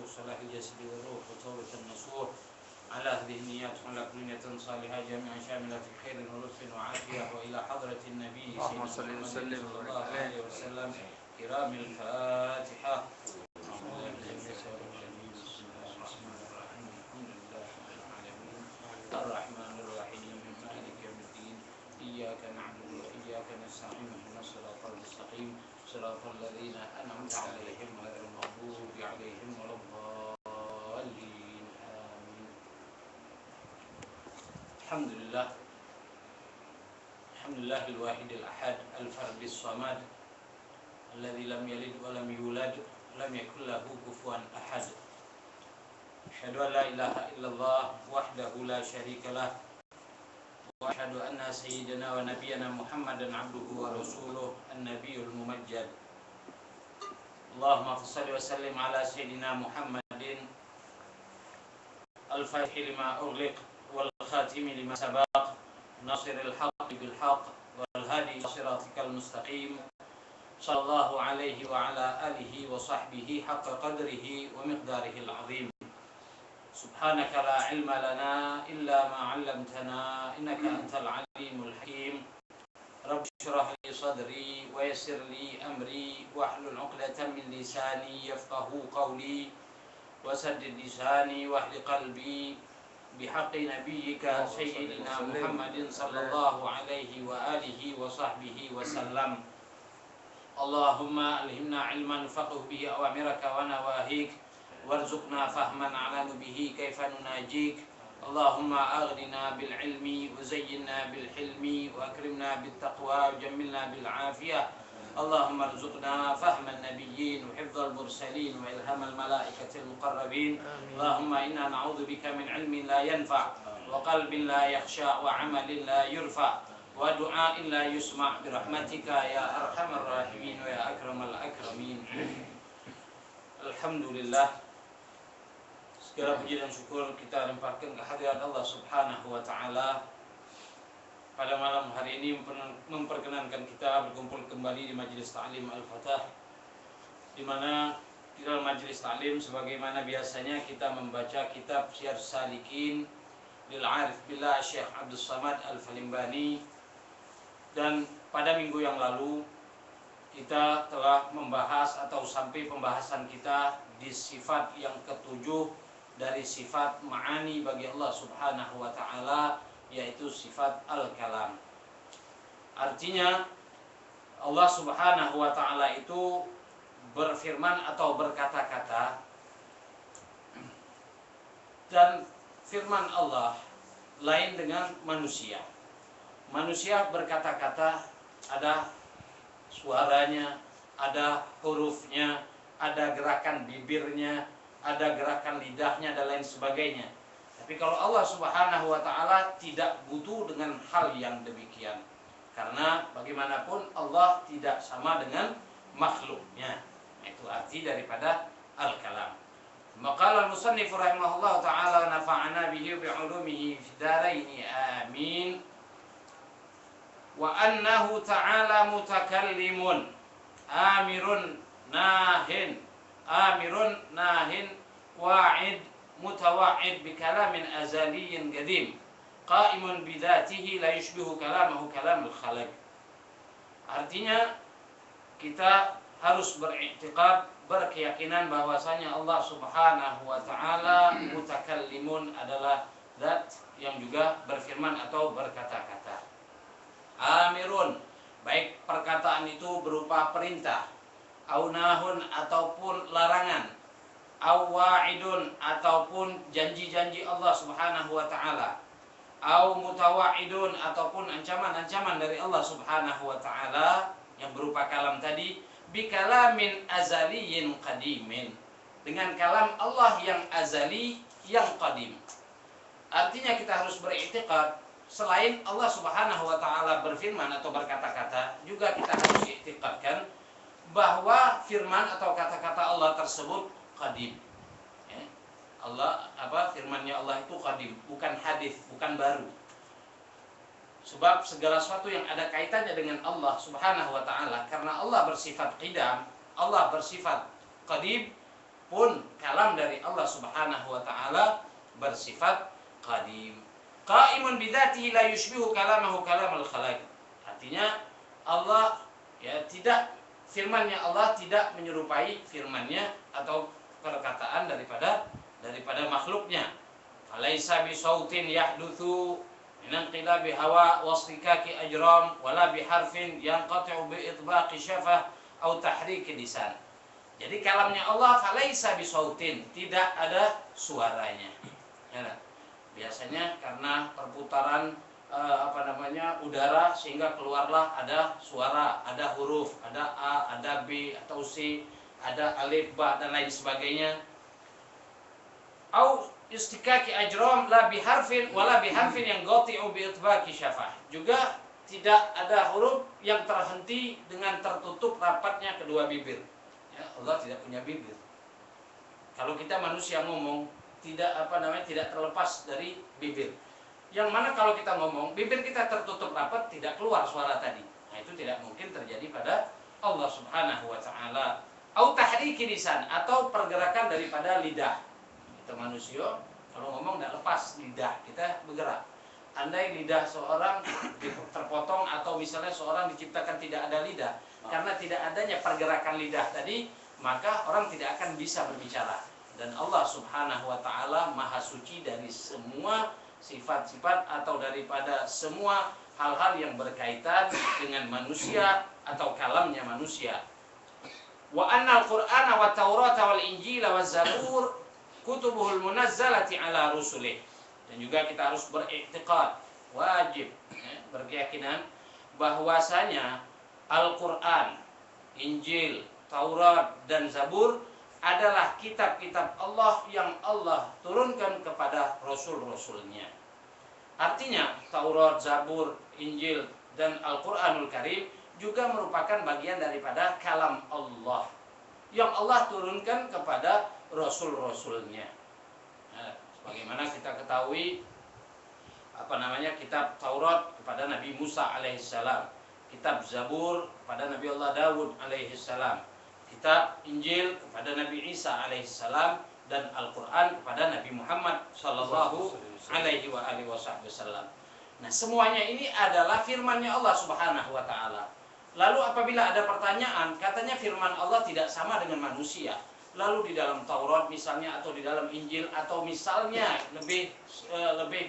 صلاح الجسد والروح وتوبة النصوح على هذه النيات ولك نية صالحة جميعا شاملة في خير ولطف وعافية وإلى حضرة النبي سيدنا محمد صلى الله عليه وسلم كرام الفاتحة. الرحمن الرحيم مالك يوم الدين إياك نعبد وإياك نستعين اهدنا الصراط المستقيم صراط الذين أنعمت عليهم غير المغضوب عليهم ولا الضالين آمين. الحمد لله الواحد الأحد الفرد الصمد الذي لم يلد ولم يولد ولم يكن له كفوا أحد. أشهد أن لا إله إلا الله وحده لا شريك له وأشهد أن سيدنا ونبينا محمدا عبده ورسوله النبي الممجد. اللهم صل وسلم على سيدنا محمد الفاتح لما أغلق والخاتم لما سبق ناصر الحق بالحق والهادي إلى صراطك المستقيم صلى الله عليه وعلى آله وصحبه حق قدره ومقداره العظيم. سبحانك لا علم لنا إلا ما علمتنا إنك أنت العليم الحكيم. رب اشرح لي صدري ويسر لي أمري واحلل عقدة من لساني يفقه قولي وسدد لساني واهد قلبي بحق نبيك سيدنا محمد صلى الله عليه وآله وصحبه وسلم. اللهم ألهمنا علما نفقه به أوامرك ونواهيك وارزقنا فهما نعلم به كيف نناجيك. اللهم أغننا بالعلم وزينا بالحلم وأكرمنا بالتقوى وجملنا بالعافية. اللهم ارزقنا فهم النبيين وحفظ المرسلين وإلهام الملائكة المقربين. اللهم إنا نعوذ بك من علم لا ينفع وقلب لا يخشع وعمل لا يرفع ودعاء لا يسمع برحمتك يا أرحم الراحمين ويا أكرم الأكرمين. Alhamdulillah, segala puji dan syukur kita limpahkan kehadirat Allah Subhanahu wa taala. Pada malam hari ini memperkenankan kita berkumpul kembali di Majelis Ta'lim Al-Fatah, di mana di dalam majelis ta'lim sebagaimana biasanya kita membaca kitab Syiar Salikin lil Arif Billah Syekh Abdul Samad Al-Falimbani. Dan pada minggu yang lalu kita telah membahas atau sampai pembahasan kita di sifat yang ketujuh dari sifat ma'ani bagi Allah Subhanahu wa taala, yaitu sifat al-kalam. Artinya Allah Subhanahu wa taala itu berfirman atau berkata-kata, dan firman Allah lain dengan manusia. Manusia berkata-kata, ada suaranya, ada hurufnya, ada gerakan bibirnya, ada gerakan lidahnya dan lain sebagainya. Tapi kalau Allah Subhanahu wa taala tidak butuh dengan hal yang demikian. Karena bagaimanapun Allah tidak sama dengan makhluknya. Itu arti daripada al-kalam. Maqala al-musannif rahimahullah taala nafa'ana bihi bi 'ulumihi fid dharain amin. Wa annahu ta'ala mutakallimun amirun nahin wa'id mutawa'id bi kalamin azaliyyin qadim qa'imun bi dhatihi la yushbihu kalamahu kalamul khalaq. Artinya kita harus beriktikad, berkeyakinan bahwasanya Allah Subhanahu wa taala mutakallimun adalah zat yang juga berfirman atau berkata-kata. Amirun, baik perkataan itu berupa perintah, au nahun ataupun larangan, au wa'idun ataupun janji-janji Allah Subhanahu wa taala, au mutawa'idun ataupun ancaman-ancaman dari Allah Subhanahu wa taala yang berupa kalam tadi, bi kalamin azaliyyin qadimin, dengan kalam Allah yang azali yang qadim. Artinya kita harus beriktikad selain Allah Subhanahu wa taala berfirman atau berkata-kata, juga kita harus iktikadkan bahwa firman atau kata-kata Allah tersebut qadim. Ya. Firmannya Allah itu qadim, bukan hadis, bukan baru. Sebab segala sesuatu yang ada kaitannya dengan Allah Subhanahu wa taala, karena Allah bersifat qidam, Allah bersifat qadim, pun kalam dari Allah Subhanahu wa taala bersifat qadim. Qaimun bidzatihi la yushbihu kalamahu kalamal khalaiq. Artinya Allah tidak firman-Nya Allah tidak menyerupai firman-Nya atau perkataan daripada makhluknya. Falaisa bi sautin yahdutsu min inqilabi hawa wastikaki ajram wala bi harfin yanqati'u bi itbaqi syafah atau tahriki lisan. Jadi kalamnya Allah falaisa bi sautin, tidak ada suaranya. Ya, biasanya karena perputaran udara sehingga keluarlah ada suara, ada huruf, ada A, ada B atau C, ada alif, ba dan lain sebagainya. Au istikaki ajram la biharfin wala biharfin yang ghati'u bi itbaqi syafah. Juga tidak ada huruf yang terhenti dengan tertutup rapatnya kedua bibir. Ya, Allah tidak punya bibir. Kalau kita manusia ngomong tidak tidak terlepas dari bibir. Yang mana kalau kita ngomong, bibir kita tertutup rapat, tidak keluar suara tadi. Nah, itu tidak mungkin terjadi pada Allah Subhanahu wa taala. Au tahriki lisan, atau pergerakan daripada lidah. Kita manusia kalau ngomong tidak lepas lidah kita bergerak. Andai lidah seorang terpotong atau misalnya seorang diciptakan tidak ada lidah, karena tidak adanya pergerakan lidah tadi, maka orang tidak akan bisa berbicara. Dan Allah Subhanahu wa taala Maha suci dari semua sifat-sifat atau daripada semua hal-hal yang berkaitan dengan manusia atau kalamnya manusia. Wa anna al-Qur'ana wa Taurata wal Injila wa Zabur kutubuhul munazzalati ala rusulih. Dan juga kita harus beriktikad, wajib berkeyakinan bahwasanya Al-Qur'an, Injil, Taurat dan Zabur adalah kitab-kitab Allah yang Allah turunkan kepada Rasul-Rasulnya. Artinya Taurat, Zabur, Injil dan Al-Quranul Karim juga merupakan bagian daripada kalam Allah yang Allah turunkan kepada Rasul-Rasulnya. Nah, sebagaimana kita ketahui kitab Taurat kepada Nabi Musa alaihissalam, kitab Zabur kepada Nabi Allah Dawud alaihissalam, kitab Injil kepada Nabi Isa alaihissalam, dan Al-Quran kepada Nabi Muhammad sallallahu alaihi wasallam. Nah, semuanya ini adalah firman-Nya Allah Subhanahu wa taala. Lalu apabila ada pertanyaan, katanya firman Allah tidak sama dengan manusia. Lalu di dalam Taurat misalnya, atau di dalam Injil, atau misalnya lebih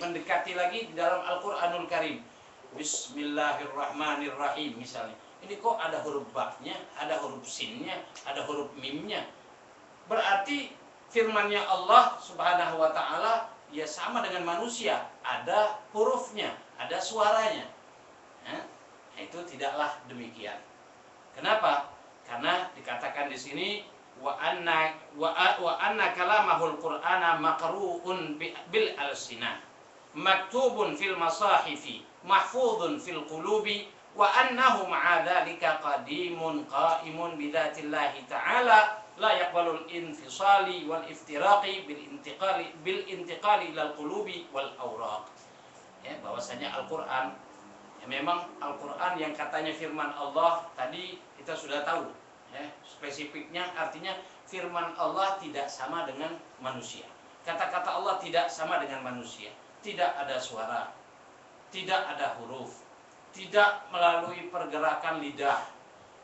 mendekati lagi di dalam Al-Quranul Karim, Bismillahirrahmanirrahim misalnya. Ini kok ada huruf ba-nya, ada huruf sin-nya, ada huruf mim-nya. Berarti firman-Nya Allah Subhanahu wa taala ya sama dengan manusia, ada hurufnya, ada suaranya. Nah, itu tidaklah demikian. Kenapa? Karena dikatakan di sini wa anna kalamahul Qur'ana maqru'un bil alsinah, maktubun fil masahifi, mahfudun fil qulubi, wa annahu ma'a dzalika qadimun qa'imun bi dzatillahi ta'ala la yaqbalul infisali wal iftiraqi bil intiqali ilal qulubi wal awraq. Ya, bahwasanya Al-Qur'an memang Al-Quran yang katanya firman Allah tadi kita sudah tahu ya, spesifiknya artinya firman Allah tidak sama dengan manusia. Kata-kata Allah tidak sama dengan manusia. Tidak ada suara, tidak ada huruf, tidak melalui pergerakan lidah,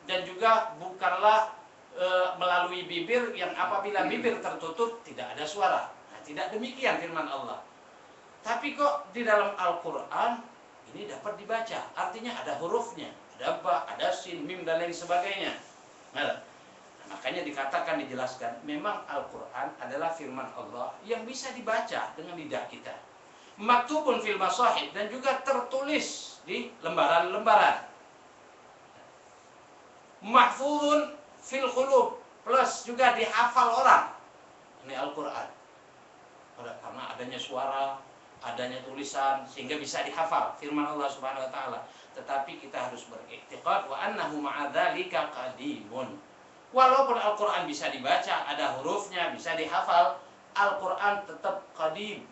dan juga bukanlah melalui bibir yang apabila bibir tertutup tidak ada suara. Nah, tidak demikian firman Allah. Tapi kok di dalam Al-Quran ini dapat dibaca, artinya ada hurufnya, ada ba, ada sin, mim dan lain sebagainya. Nah, makanya dikatakan, dijelaskan, memang Al-Quran adalah firman Allah yang bisa dibaca dengan lidah kita. Maktubun fil masahib, dan juga tertulis di lembaran-lembaran. Mahfuzun fil qulub, plus juga dihafal orang. Ini Al-Quran. Karena adanya suara, adanya tulisan, sehingga bisa dihafal firman Allah Subhanahu wa taala. Tetapi kita harus beriktikad wa annahu ma'a dzalika qadimun. Walaupun Al-Qur'an bisa dibaca, ada hurufnya, bisa dihafal, Al-Qur'an tetap qadim.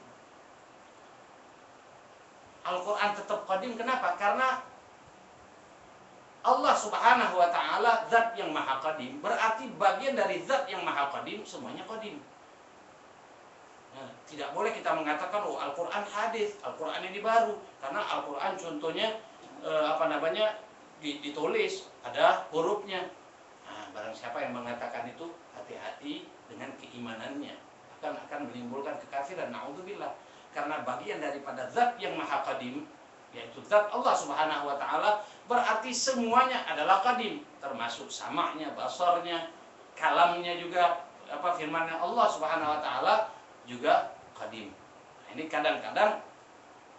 Al-Qur'an tetap qadim, kenapa? Karena Allah Subhanahu wa taala zat yang maha qadim, berarti bagian dari zat yang maha qadim semuanya qadim. Nah, tidak boleh kita mengatakan oh Al-Qur'an hadis, Al-Qur'an ini baru, karena Al-Qur'an contohnya ditulis ada hurufnya. Nah, barang siapa yang mengatakan itu hati-hati dengan keimanannya, akan menimbulkan kekafiran. Naudzubillah. Karena bagian daripada zat yang maha qadim, yaitu zat Allah Subhanahu wa taala, berarti semuanya adalah qadim, termasuk sama'nya, basarnya, kalamnya juga, firman-Nya Allah Subhanahu wa taala juga qadim. Nah, ini kadang-kadang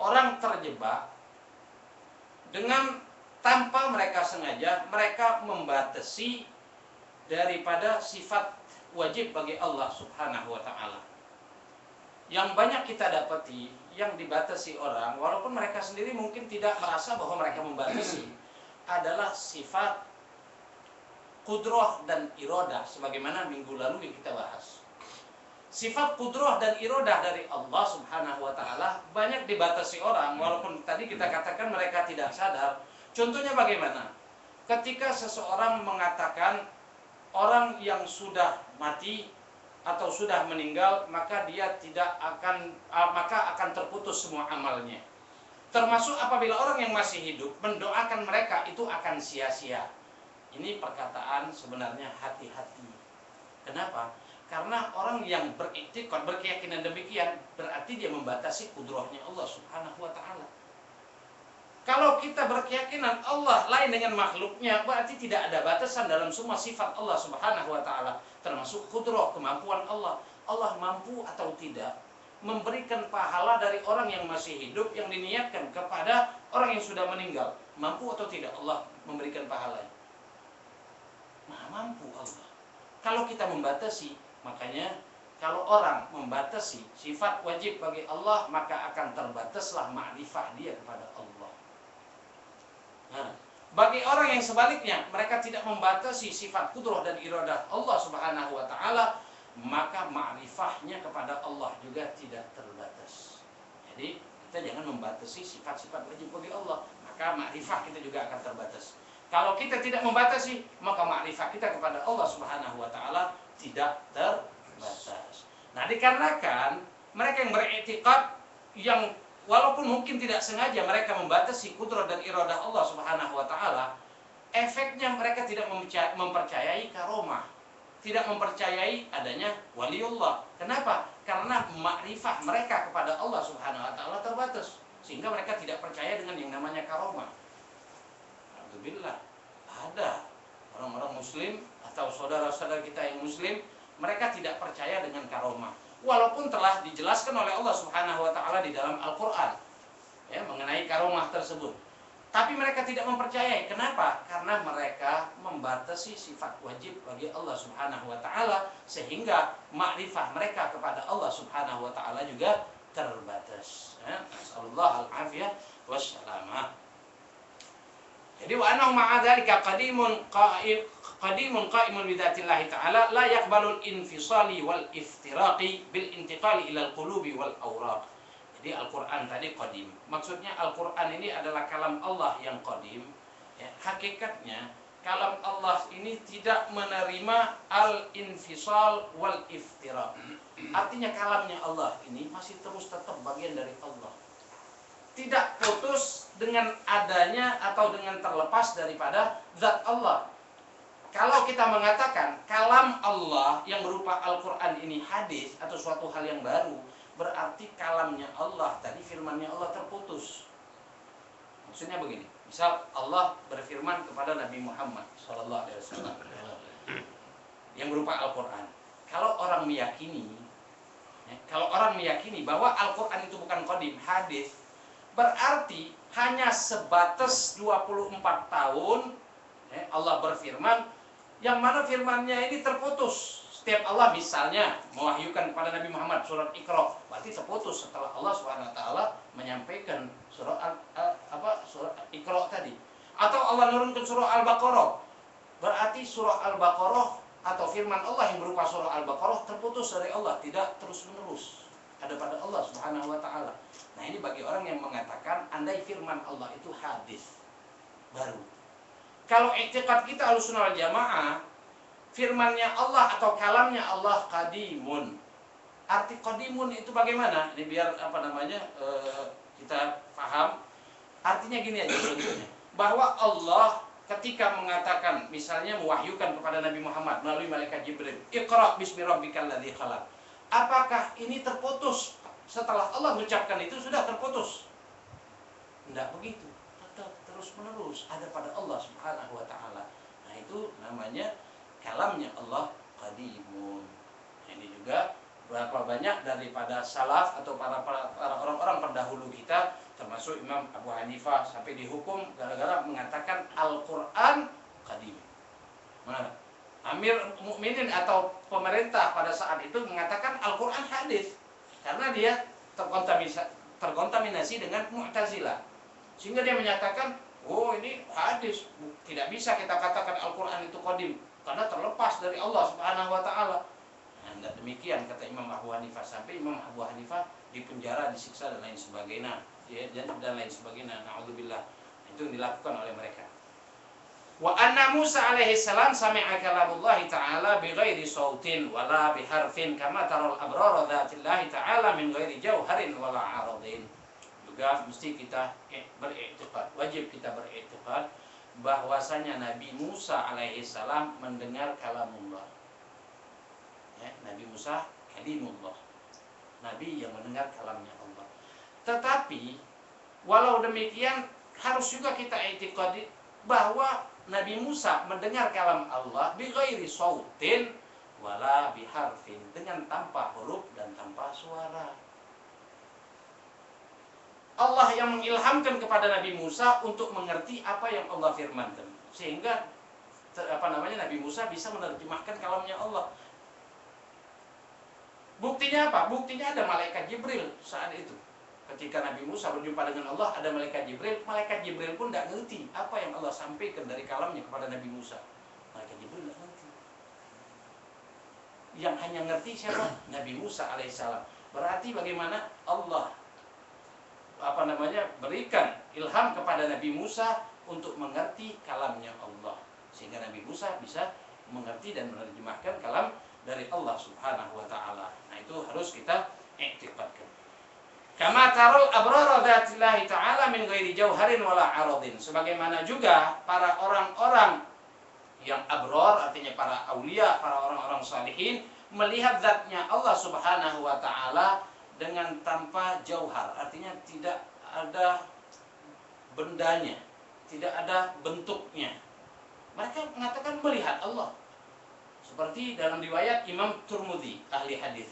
orang terjebak dengan tanpa mereka sengaja, mereka membatasi daripada sifat wajib bagi Allah Subhanahu wa taala. Yang banyak kita dapati yang dibatasi orang, walaupun mereka sendiri mungkin tidak merasa bahwa mereka membatasi, adalah sifat qudrah dan iradah, sebagaimana minggu lalu yang kita bahas. Sifat qudrah dan iradah dari Allah Subhanahu wa taala banyak dibatasi orang, walaupun tadi kita katakan mereka tidak sadar. Contohnya bagaimana? Ketika seseorang mengatakan orang yang sudah mati atau sudah meninggal, maka dia akan terputus semua amalnya. Termasuk apabila orang yang masih hidup mendoakan mereka, itu akan sia-sia. Ini perkataan sebenarnya hati-hati. Kenapa? Karena orang yang beriktikad, berkeyakinan demikian, berarti dia membatasi kudrahnya Allah Subhanahu wa taala. Kalau kita berkeyakinan Allah lain dengan makhluknya, berarti tidak ada batasan dalam semua sifat Allah Subhanahu wa taala, termasuk qudrah, kemampuan Allah. Allah mampu atau tidak memberikan pahala dari orang yang masih hidup yang diniatkan kepada orang yang sudah meninggal. Mampu atau tidak Allah memberikan pahala? Maha mampu Allah. Kalau kita membatasi, makanya kalau orang membatasi sifat wajib bagi Allah, maka akan terbataslah ma'rifah dia kepada Allah. Nah, bagi orang yang sebaliknya, mereka tidak membatasi sifat qudrah dan iradah Allah Subhanahu wa taala, maka ma'rifahnya kepada Allah juga tidak terbatas. Jadi kita jangan membatasi sifat-sifat wajib bagi Allah, maka ma'rifah kita juga akan terbatas. Kalau kita tidak membatasi, maka ma'rifah kita kepada Allah Subhanahu wa taala tidak terbatas. Nah, dikarenakan mereka yang beriktikad, yang walaupun mungkin tidak sengaja mereka membatasi qudrah dan iradah Allah Subhanahu wa taala, efeknya mereka tidak mempercayai karomah, tidak mempercayai adanya waliullah. Kenapa? Karena makrifah mereka kepada Allah Subhanahu wa taala terbatas, sehingga mereka tidak percaya dengan yang namanya karomah. Alhamdulillah, ada orang-orang muslim atau saudara-saudara kita yang muslim, mereka tidak percaya dengan karomah. Walaupun telah dijelaskan oleh Allah Subhanahu wa taala di dalam Al-Qur'an ya, mengenai karomah tersebut. Tapi mereka tidak mempercayai. Kenapa? Karena mereka membatasi sifat wajib bagi Allah Subhanahu wa taala, sehingga makrifah mereka kepada Allah Subhanahu wa taala juga terbatas. Nasallallahu al-afiyah wassalamah. Jadi wa annahu ma'a dzalika qadimun qa'imun bi dzatillahi ta'ala la yaqbalul infisali wal iftiraqi bil intiqali ila al-qulubi wal awraq. Jadi Al-Qur'an tadi qadim. Maksudnya Al-Qur'an ini adalah kalam Allah yang qadim. Ya, hakikatnya kalam Allah ini tidak menerima al-infisal wal iftiraq. Artinya kalamnya Allah ini masih terus tetap bagian dari Allah. Tidak putus dengan adanya atau dengan terlepas daripada zat Allah. Kalau kita mengatakan kalam Allah yang berupa Al-Quran ini hadis atau suatu hal yang baru, berarti kalamnya Allah tadi, firmannya Allah terputus. Maksudnya begini, misal Allah berfirman kepada Nabi Muhammad SAW yang berupa Al-Quran. Kalau orang meyakini bahwa Al-Quran itu bukan qadim, hadis, berarti hanya sebatas 24 tahun Allah berfirman, yang mana firmannya ini terputus. Setiap Allah misalnya mewahyukan kepada Nabi Muhammad surat Iqra, berarti terputus setelah Allah SWT menyampaikan surat Iqra tadi. Atau Allah nurunkan surah Al-Baqarah, berarti surah Al-Baqarah atau firman Allah yang berupa surah Al-Baqarah terputus dari Allah, tidak terus-menerus ada pada Allah Subhanahu wa taala. Nah, ini bagi orang yang mengatakan andai firman Allah itu hadis baru. Kalau i'tiqad kita Ahlussunnah wal Jamaah, firman-Nya Allah atau kalamnya Allah qadimun. Arti qadimun itu bagaimana? Ini biar kita paham. Artinya gini aja sebetulnya. Bahwa Allah ketika mengatakan, misalnya mewahyukan kepada Nabi Muhammad melalui malaikat Jibril, Iqra bismi rabbikal ladzi khalaq. Apakah ini terputus setelah Allah mengucapkan itu sudah terputus? Tidak begitu. Tetap terus menerus ada pada Allah Subhanahu wa taala. Nah, itu namanya kalamnya Allah qadimun. Ini juga berapa banyak daripada salaf atau para orang-orang pendahulu kita, termasuk Imam Abu Hanifah, sampai dihukum gara-gara mengatakan Al-Quran qadim. Mana? Amir Mukminin atau pemerintah pada saat itu mengatakan Al-Quran hadis karena dia terkontaminasi dengan Mu'tazilah, sehingga dia menyatakan, oh ini hadis, tidak bisa kita katakan Al-Quran itu qadim karena terlepas dari Allah Subhanahu wa taala. Nah, demikian kata Imam Abu Hanifah, sampai Imam Abu Hanifah dipenjara, disiksa dan lain sebagainya, dan lain sebagainya. Na'udzubillah. Itu yang dilakukan oleh mereka. Wa anna Musa alaihi salam sami'a kalamullah ta'ala bighairi sautin wala biharfin kama taral abrara dzatillahi ta'ala min ghairi jauharin wala 'aradin. Juga mesti kita beriktikad, wajib kita beriktikad bahwasanya Nabi Musa alaihi salam mendengar kalamullah. Nabi Musa kalimullah, Nabi yang mendengar kalamnya Allah. Tetapi walau demikian harus juga kita i'tiqadi bahwa Nabi Musa mendengar kalam Allah bi ghairi sautin wala biharfin, dengan tanpa huruf dan tanpa suara. Allah yang mengilhamkan kepada Nabi Musa untuk mengerti apa yang Allah firmankan, sehingga Nabi Musa bisa menerjemahkan kalamnya Allah. Buktinya apa? Buktinya ada malaikat Jibril saat itu. Ketika Nabi Musa berjumpa dengan Allah, ada malaikat Jibril. Malaikat Jibril pun tidak ngerti apa yang Allah sampaikan dari kalamnya kepada Nabi Musa. Malaikat Jibril tidak ngerti. Yang hanya ngerti siapa? Nabi Musa alaihissalam. Berarti bagaimana Allah berikan ilham kepada Nabi Musa untuk mengerti kalamnya Allah, sehingga Nabi Musa bisa mengerti dan menerjemahkan kalam dari Allah Subhanahu wa taala. Nah, itu harus kita i'tiqadkan. Kama tarul abrara dzatillahi ta'ala min ghairi jauharin wala 'aradin. Sebagaimana juga para orang-orang yang abrar, artinya para aulia, para orang-orang salihin, melihat zatnya Allah Subhanahu wa taala dengan tanpa jauhar, artinya tidak ada bendanya, tidak ada bentuknya. Mereka mengatakan melihat Allah. Seperti dalam riwayat Imam Turmudi, ahli hadis,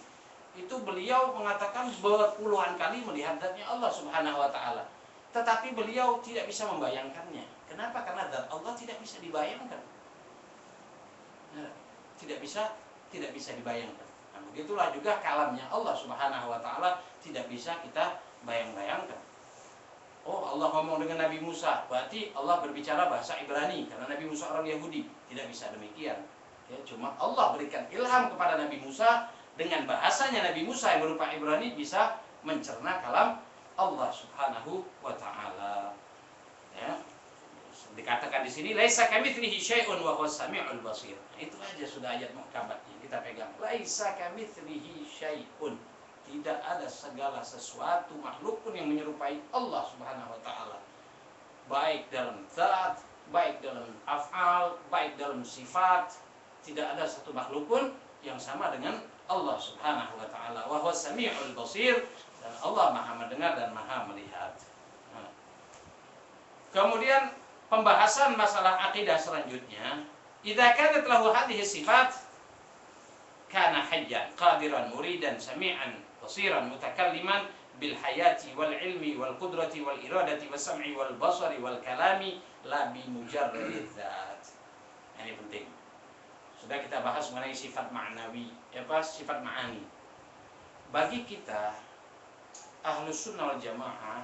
itu beliau mengatakan berpuluhan kali melihat zatnya Allah Subhanahu wa taala, tetapi beliau tidak bisa membayangkannya. Kenapa? Karena zat Allah tidak bisa dibayangkan. Nah, tidak bisa dibayangkan. Nah, begitulah juga kalamnya Allah Subhanahu wa taala tidak bisa kita bayang-bayangkan. Oh, Allah ngomong dengan Nabi Musa, berarti Allah berbicara bahasa Ibrani karena Nabi Musa orang Yahudi. Tidak bisa demikian. Ya, cuma Allah berikan ilham kepada Nabi Musa dengan bahasanya Nabi Musa yang berupa Ibrani bisa mencerna kalam Allah Subhanahu wa taala. Ya. Dikatakan di sini laisa kamitslihi syai'un wa huwas samiul basir. Nah, itu aja sudah ayat muhkamatnya kita pegang. Laisa kamitslihi syai'un. Tidak ada segala sesuatu makhluk pun yang menyerupai Allah Subhanahu wa taala. Baik dalam zat, baik dalam af'al, baik dalam sifat. Tidak ada satu makhluk pun yang sama dengan Allah Subhanahu wa taala. Wa huwas samiul basir, dan Allah Maha mendengar dan Maha melihat. Nah. Kemudian pembahasan masalah akidah selanjutnya, idza kanat lahu hadhihi sifat kana hayyan qadiran muridan sami'an basiran mutakalliman bil hayati wal ilmi wal qudrati wal iradati was sam'i wal basari wal kalami la bi mujarradiz dzat. Ini penting. Sudah kita bahas mengenai sifat ma'nawi, sifat ma'ani. Bagi kita Ahlussunnah wal Jamaah,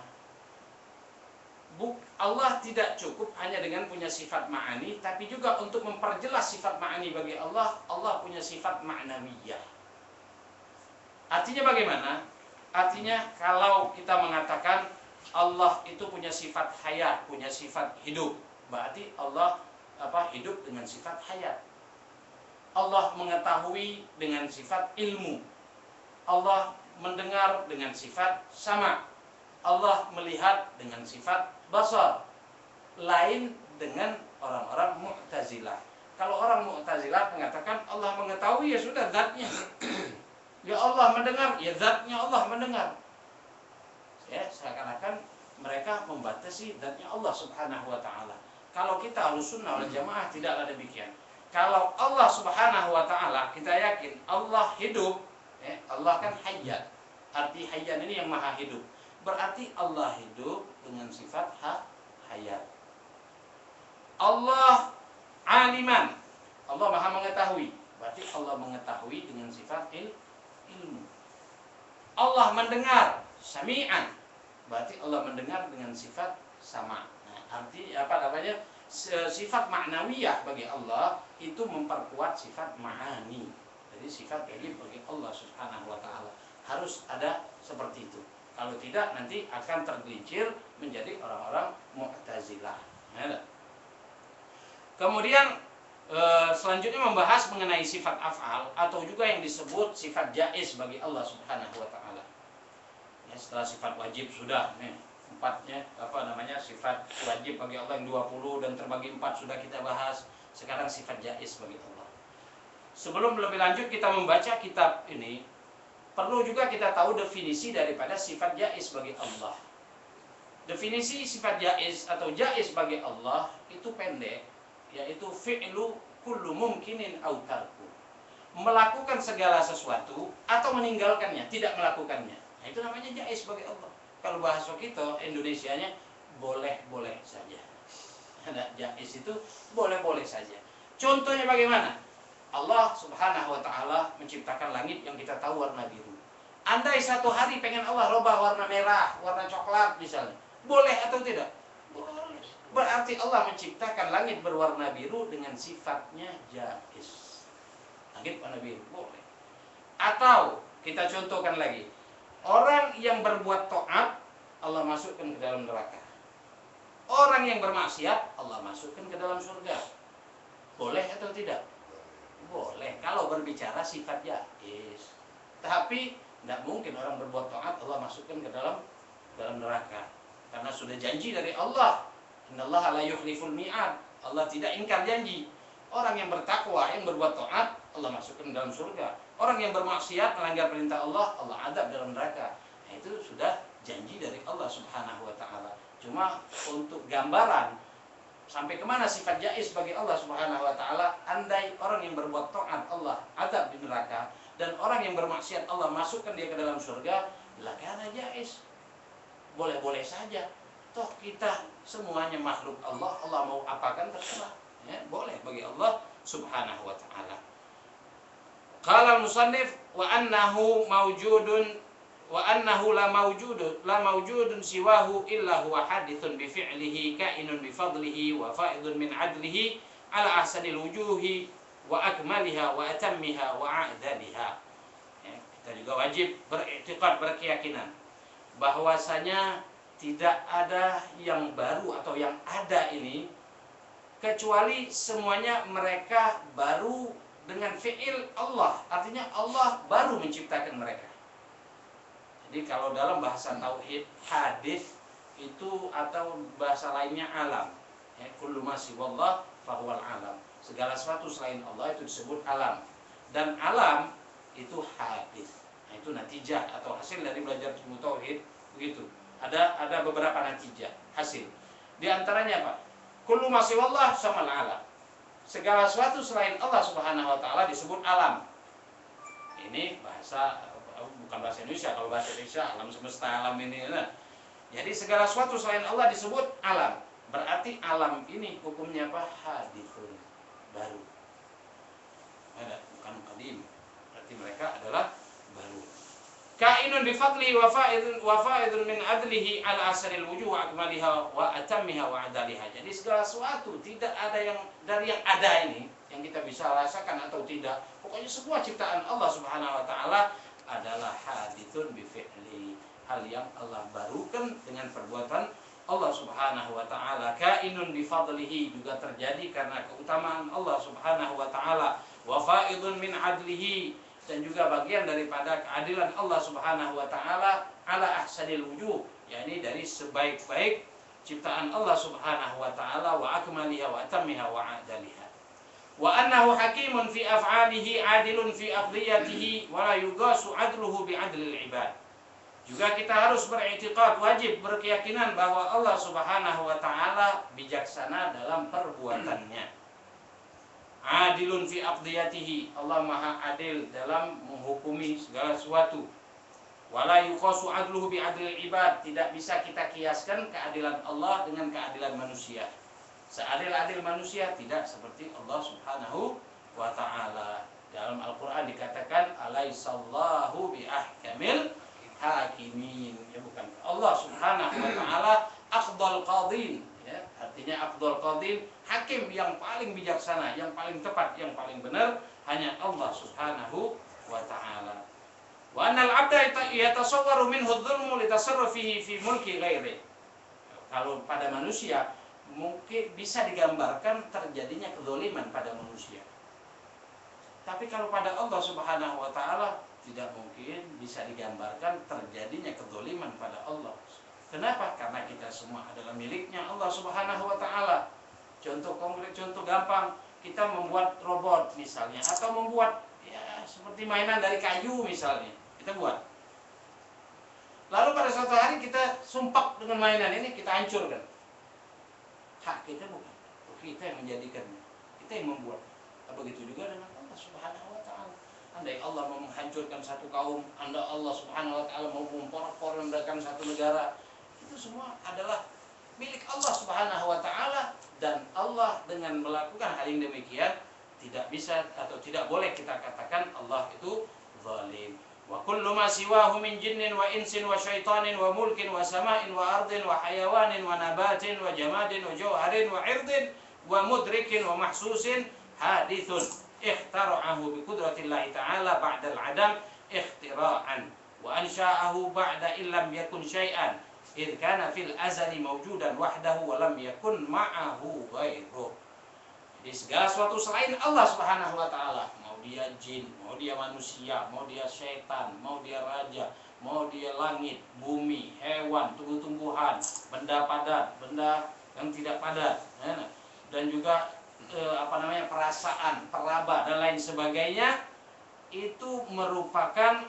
Allah tidak cukup hanya dengan punya sifat ma'ani, tapi juga untuk memperjelas sifat ma'ani bagi Allah, Allah punya sifat ma'nawiyah. Artinya bagaimana? Artinya kalau kita mengatakan Allah itu punya sifat hayat, punya sifat hidup, berarti Allah hidup dengan sifat hayat. Allah mengetahui dengan sifat ilmu. Allah mendengar dengan sifat sama. Allah melihat dengan sifat basar. Lain dengan orang-orang Mu'tazilah. Kalau orang Mu'tazilah mengatakan Allah mengetahui, ya sudah zatnya. Ya Allah mendengar, ya zatnya Allah mendengar. Ya, seakan-akan mereka membatasi zatnya Allah Subhanahu wa taala. Kalau kita Ahlussunnah wal Jamaah tidaklah demikian. Kalau Allah Subhanahu wa taala, kita yakin Allah hidup, ya, Allah kan hayyan. Arti hayyan ini yang maha hidup. Berarti Allah hidup dengan sifat hayat. Allah aliman, Allah maha mengetahui. Berarti Allah mengetahui dengan sifat ilmu. Allah mendengar, sami'an. Berarti Allah mendengar dengan sifat sama. Nah, arti sifat ma'nawiyah bagi Allah itu memperkuat sifat ma'ani. Jadi sifat gaib bagi Allah Subhanahu wa taala harus ada seperti itu. Kalau tidak nanti akan tergelincir menjadi orang-orang Mu'tazilah. Nah, kemudian selanjutnya membahas mengenai sifat af'al atau juga yang disebut sifat jaiz bagi Allah Subhanahu wa taala. Ya, setelah sifat wajib sudah nih, empatnya sifat wajib bagi Allah yang 20 dan terbagi 4 sudah kita bahas. Sekarang sifat jaiz bagi Allah. Sebelum lebih lanjut kita membaca kitab ini, perlu juga kita tahu definisi daripada sifat jaiz bagi Allah. Definisi sifat jaiz atau jaiz bagi Allah itu pendek, yaitu fi'lu kullu mumkinin aw tarku. Melakukan segala sesuatu atau meninggalkannya, tidak melakukannya. Nah, itu namanya jaiz bagi Allah. Kalau bahasa kita Indonesianya boleh-boleh saja. Ada jaiz itu boleh-boleh saja. Contohnya bagaimana? Allah Subhanahu wa taala menciptakan langit yang kita tahu warna biru. Andai satu hari pengen Allah rubah warna merah, warna coklat misalnya, boleh atau tidak? Boleh. Berarti Allah menciptakan langit berwarna biru dengan sifatnya jaiz. Langit warna biru boleh. Atau kita contohkan lagi, orang yang berbuat taat Allah masukkan ke dalam neraka. Orang yang bermaksiat Allah masukkan ke dalam surga. Boleh atau tidak? Boleh. Kalau berbicara sifat jaiz. Tapi tidak mungkin orang berbuat taat Allah masukkan ke dalam neraka. Karena sudah janji dari Allah. Innallaha la yukhliful mi'ad. Allah tidak ingkar janji. Orang yang bertakwa, yang berbuat taat Allah masukkan ke dalam surga. Orang yang bermaksiat, melanggar perintah Allah, Allah adab dalam neraka. Nah, itu sudah janji dari Allah Subhanahu wa taala. Cuma untuk gambaran sampai kemana sifat jaiz bagi Allah Subhanahu wa taala, andai orang yang berbuat taat Allah adab di neraka dan orang yang bermaksiat Allah masukkan dia ke dalam surga, lakana jaiz. Boleh-boleh saja. Toh kita semuanya makhluk Allah, Allah mau apakan terserah. Ya, boleh bagi Allah Subhanahu wa taala. Qala al-musannif wa annahu mawjudun wa annahu la mawjudun siwahu illa huwa hadithun bi fi'lihi ka'inun bi fadlihi wa fa'idun min 'adlihi ala ahsanil wujuhi wa akmaliha wa atammiha wa a'daliha. Ya, kita juga wajib beriktikad, berkeyakinan bahwasanya tidak ada yang baru atau yang ada ini kecuali semuanya mereka baru dengan fi'il Allah. Artinya Allah baru menciptakan mereka. Jadi kalau dalam bahasa tauhid, hadis itu atau bahasa lainnya alam. Ya, kullu ma siwallah fahuwal alam. Segala sesuatu selain Allah itu disebut alam. Dan alam itu hadis. Nah, itu natijah atau hasil dari belajar ilmu tauhid begitu. Ada beberapa natijah, hasil. Di antaranya apa? Kullu ma siwallah samal alam. Segala sesuatu selain Allah Subhanahu wa taala disebut alam. Ini bahasa bukan bahasa Indonesia. Kalau bahasa Indonesia alam semesta, alam ini. Nah. Jadi segala sesuatu selain Allah disebut alam. Berarti alam ini hukumnya apa? Hadithun, baru. Ada, bukan qadim. Berarti mereka adalah baru. Kainun bi fadlihi wa fa'idun min adlihi ala asril wujuh wa akmaliha wa atammiha wa adaliha. Jadi segala sesuatu tidak ada yang dari yang ada ini yang kita bisa rasakan atau tidak. Pokoknya semua ciptaan Allah Subhanahu wa taala adalah hadithun bi fi'li, hal yang Allah barukan dengan perbuatan Allah Subhanahu wa taala, kainun bi fadlihi, juga terjadi karena keutamaan Allah Subhanahu wa taala, wa faidun min adlihi, dan juga bagian daripada keadilan Allah Subhanahu wa taala, ala ahsanil wujuh, yakni dari sebaik-baik ciptaan Allah Subhanahu wa taala, wa akmaliha wa atammiha wa adaliha. Wa annahu hakimun fi af'alihi, adilun fi aqdiyatihi, wa la yugasu adluhu bi adlil ibad. Juga kita harus beriktikad, wajib berkeyakinan bahwa Allah Subhanahu wa taala bijaksana dalam perbuatannya. Adilun fi aqdiyatihi, Allah Maha adil dalam menghukumi segala sesuatu. Wala yuqasu adluhu bi adlil ibad, tidak bisa kita kiaskan keadilan Allah dengan keadilan manusia. Seadil-adil manusia tidak seperti Allah Subhanahu wa taala. Dalam Al-Qur'an dikatakan alaisallahu bi ahkamil hakimin, ya bukan Allah Subhanahu wa taala afdal qadin, ya, artinya afdal qadin, hakim yang paling bijaksana, yang paling tepat, yang paling benar hanya Allah Subhanahu wa taala. Wa annal 'abda yatasawwaru minhu adh-dhulmu litasarrufihi fi mulki ghairi. Kalau pada manusia mungkin bisa digambarkan terjadinya kezaliman pada manusia. Tapi kalau pada Allah Subhanahu wa taala tidak mungkin bisa digambarkan terjadinya kezaliman pada Allah. Kenapa? Karena kita semua adalah miliknya Allah Subhanahu wa taala. Contoh konkret, contoh gampang, kita membuat robot misalnya, atau membuat ya seperti mainan dari kayu misalnya, kita buat. Lalu pada suatu hari kita sumpak dengan mainan ini, kita hancurkan. Hak kita bukan, kita yang menjadikannya, kita yang membuat. Begitu juga dengan Allah Subhanahu wa taala. Andai Allah mau menghancurkan satu kaum, andai Allah Subhanahu wa taala mau memporak-porandakan satu negara, itu semua adalah milik Allah Subhanahu wa taala, dan Allah dengan melakukan hal yang demikian tidak bisa atau tidak boleh kita katakan Allah itu zalim. Wa kullu ma siwahu min jinnin wa insin wa syaitanin wa mulkin wa sama'in wa ardin wa hayawanin wa nabatin wa jamadin wa jawharin wa irdin wa mudrikin wa mahsusin hadithun ikhtara'ahu bi qudratillahi ta'ala ba'da al-'adam ikhtira'an wa ansha'ahu ba'da illam yakun syai'an idh kana fil azali mawjudan wahdahu wa lam yakun ma'ahu ghairuh. Jadi segala sesuatu selain Allah Subhanahu wa taala, mau dia jin, mau dia manusia, mau dia setan, mau dia raja, mau dia langit, bumi, hewan, tumbuh-tumbuhan, benda padat, benda yang tidak padat, dan juga perasaan, peraba dan lain sebagainya, itu merupakan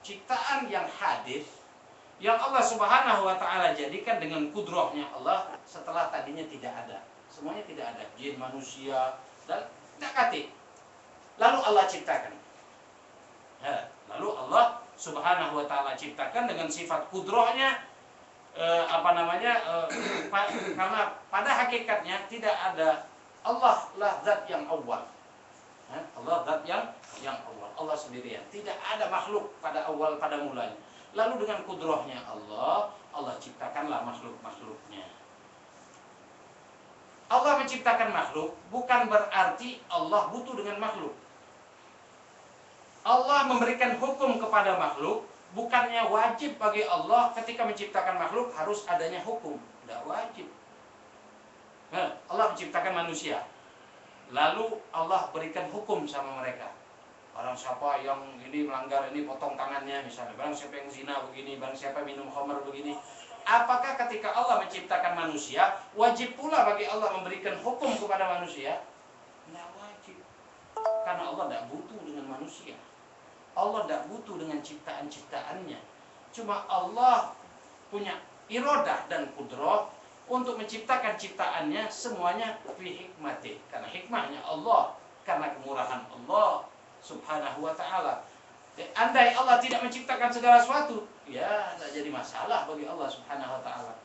ciptaan yang hadis yang Allah Subhanahu wa taala jadikan dengan kudrahnya Allah setelah tadinya tidak ada. Semuanya tidak ada, jin, manusia, dan tidak katik. Lalu Allah ciptakan. Lalu Allah Subhanahu wa taala ciptakan dengan sifat kudrahnya, karena pada hakikatnya tidak ada, Allah lah zat yang awal. Allah zat yang awal, Allah sendirian. Tidak ada makhluk pada awal, pada mulanya. Lalu dengan kudrahnya Allah ciptakanlah makhluk-makhluknya. Allah menciptakan makhluk bukan berarti Allah butuh dengan makhluk. Allah memberikan hukum kepada makhluk, bukannya wajib bagi Allah ketika menciptakan makhluk harus adanya hukum. Tidak wajib. Allah menciptakan manusia, lalu Allah berikan hukum sama mereka. Barang siapa yang ini melanggar ini potong tangannya misalnya. Barang siapa yang zina begini, barang siapa minum khamar begini. Apakah ketika Allah menciptakan manusia wajib pula bagi Allah memberikan hukum kepada manusia? Tidak wajib. Karena Allah tidak butuh dengan manusia. Allah tidak butuh dengan ciptaan-ciptaannya. Cuma Allah punya iradah dan kudrah untuk menciptakan ciptaannya semuanya fi hikmati. Karena hikmahnya Allah, karena kemurahan Allah Subhanahu wa ta'ala. Andai Allah tidak menciptakan segala sesuatu, ya tidak jadi masalah bagi Allah Subhanahu wa ta'ala.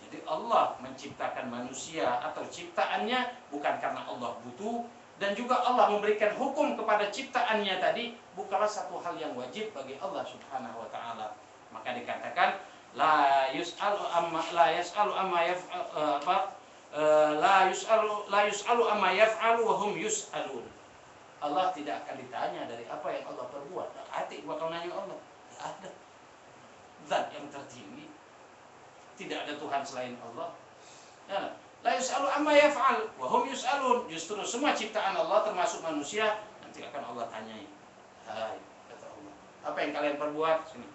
Jadi Allah menciptakan manusia atau ciptaannya bukan karena Allah butuh, dan juga Allah memberikan hukum kepada ciptaannya tadi bukanlah satu hal yang wajib bagi Allah Subhanahu wa ta'ala. Maka dikatakan la yus'alu amma yaf'alu wa hum yus'alun. Allah tidak akan ditanya dari apa yang Allah perbuat. Hati bakal nanya Allah. Tidak ada. Zat yang tertinggi tidak ada Tuhan selain Allah. Ya, la yus'alu amma yaf'al wa hum yus'alun. Justru semua ciptaan Allah termasuk manusia nanti akan Allah tanyai. Hai, kata Allah, apa yang kalian perbuat? Sini,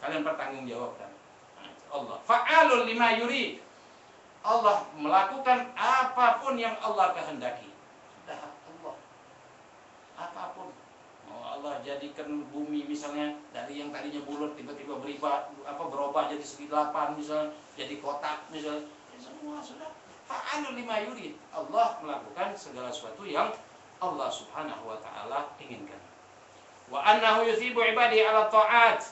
kalian bertanggungjawabkan. Allah fa'alun lima yurid. Allah melakukan apapun yang Allah kehendaki. Sudah Allah. Apapun. Mau Allah jadikan bumi misalnya dari yang tadinya bulat tiba-tiba berubah jadi segi 8 misalnya, jadi kotak misalnya. Ya, semua sudah fa'alun lima yurid. Allah melakukan segala sesuatu yang Allah Subhanahu wa taala inginkan. Wa annahu yuthibu ibadihi 'ala ta'at.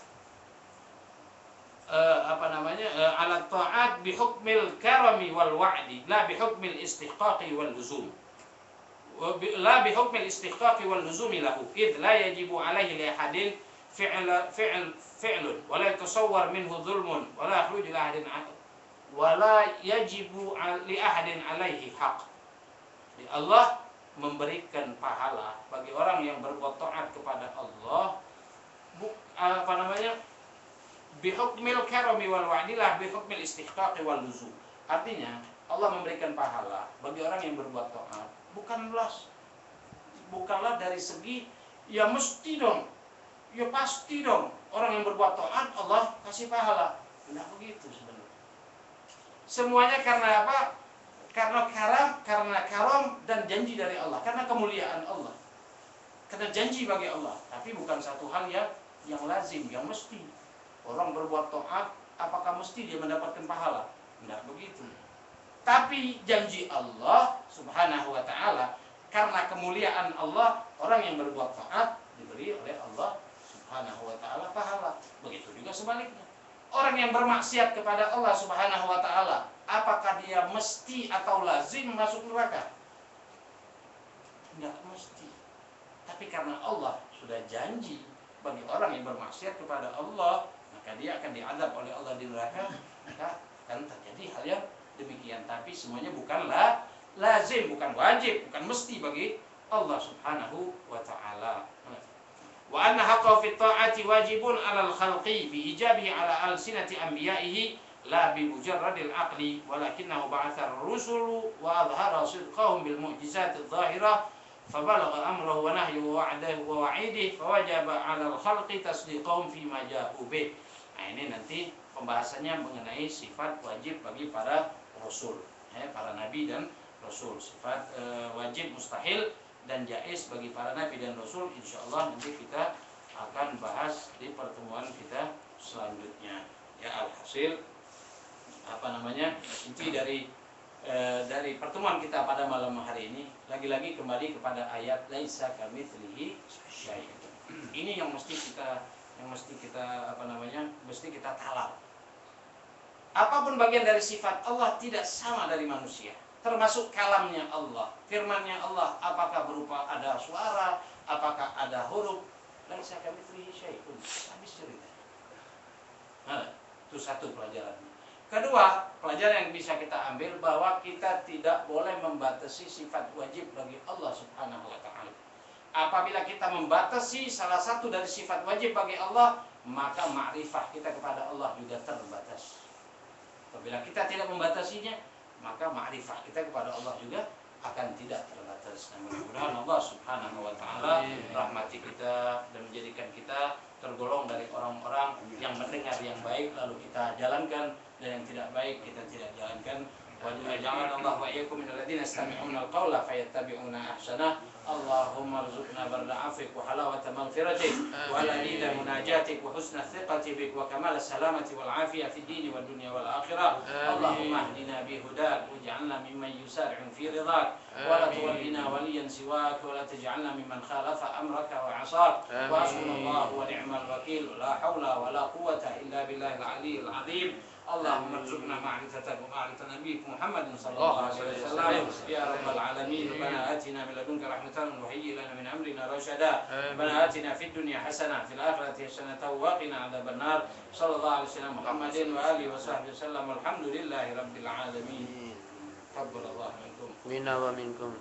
Ala ta'at bi hukmil karami wal wa'di la bi hukmil istihqaqi wal luzum la bi hukmil istihqaqi wal luzumi lahu id la yajibu alaihi li ahadin fi'lun wa la yatasawwar minhu dhulmun wa la yakhruju li ahadin wa la yajibu li ahadin alaihi haqq. Allah memberikan pahala bagi orang yang berbuat taat kepada Allah bihukmil karami wal wa'dilah bihukmil istihqaqi wal luzum. Artinya Allah memberikan pahala bagi orang yang berbuat taat bukanlah dari segi ya mesti dong, ya pasti dong orang yang berbuat taat Allah kasih pahala. Tidak begitu sebenarnya. Semuanya karena apa? Karena karam dan janji dari Allah, karena kemuliaan Allah, karena janji bagi Allah. Tapi bukan satu hal yang lazim, yang mesti. Orang berbuat taat, apakah mesti dia mendapatkan pahala? Tidak begitu. Tapi janji Allah Subhanahu wa ta'ala, karena kemuliaan Allah, orang yang berbuat taat diberi oleh Allah Subhanahu wa ta'ala pahala. Begitu juga sebaliknya. Orang yang bermaksiat kepada Allah Subhanahu wa ta'ala, apakah dia mesti atau lazim masuk neraka? Tidak mesti. Tapi karena Allah sudah janji bagi orang yang bermaksiat kepada Allah, maka dia akan diadab oleh Allah di neraka, maka akan terjadi hal yang demikian. Tapi semuanya bukanlah lazim, bukan wajib, bukan mesti bagi Allah Subhanahu wa ta'ala. Wa anna haqqa fi ta'ati wajibun 'alal khalqi bi ijabihi 'ala alsinati anbiya'ihi la bi mujarradil aqli walakinahu ba'atha ar-rusulu wa adhara sidqahum bil mu'jizati adh-dhahirah fabalagha amrahu wa nahyuhu wa wa'dahu wa wa'idihi fawajaba 'alal khalqi tasdiqahum fi ma ja'u bih. Nah, ini nanti pembahasannya mengenai sifat wajib bagi para rasul, para nabi dan rasul. Sifat wajib, mustahil dan jaiz bagi para nabi dan rasul. Insyaallah nanti kita akan bahas di pertemuan kita selanjutnya. Ya, alhasil inti dari pertemuan kita pada malam hari ini lagi-lagi kembali kepada ayat laisa kamitslihi syai'un. Ini yang mesti kita talar. Apapun bagian dari sifat Allah tidak sama dari manusia, termasuk kalamnya Allah, firmannya Allah, apakah berupa ada suara, apakah ada huruf. Laisa kamitslihi syai'un. Habis cerita. Nah, itu satu pelajarannya. Kedua, pelajaran yang bisa kita ambil bahwa kita tidak boleh membatasi sifat wajib bagi Allah Subhanahu wa ta'ala. Apabila kita membatasi salah satu dari sifat wajib bagi Allah, maka ma'rifah kita kepada Allah juga terbatas. Apabila kita tidak membatasinya, maka ma'rifah kita kepada Allah juga akan tidak terbatas. Mudah-mudahan Allah Subhanahu wa ta'ala rahmati kita dan menjadikan kita tergolong dari orang-orang yang mendengar yang baik lalu kita jalankan, dan yang tidak baik kita tidak jalankan. Wa ja'alallahu wa iyyakum minal ladzina yastami'una al-qawla fayattabi'una ahsanah. Allahumma arzuqna barda 'afwik wa halawata maghfiratik wa ladida munajatik wa husna thiqati bik wa kamala salamati wal 'afiyah fid dini wad dunya wal akhirah. Allahumma ihdina bi hudak waj'alna mimman yusari'u fi ridhak wa la tuwallina waliyan siwak wa la taj'alna mimman khalafa amraka wa 'asak. Wa hasbunallahu wa ni'mal wakeel. La haula wa la quwwata illa billahil 'aliyyil 'azim. Allahumma arzuqna ma'rifatan wa ma'rifatan nabiyyik Muhammadin sallallahu alaihi wasallam. Ya rabbal alamin. Rabbana atina min ladunka rahmatan wa hayyi lana min amrina rashada. Rabbana atina fid dunya hasanah fil akhirati hasanah wa qina adzabannar. Sallallahu alaihi wasallam Muhammadin wa alihi wa sahbihi wasallam. Alhamdulillahi rabbil alamin. Taqabbalallahu minkum. Minna wa minkum.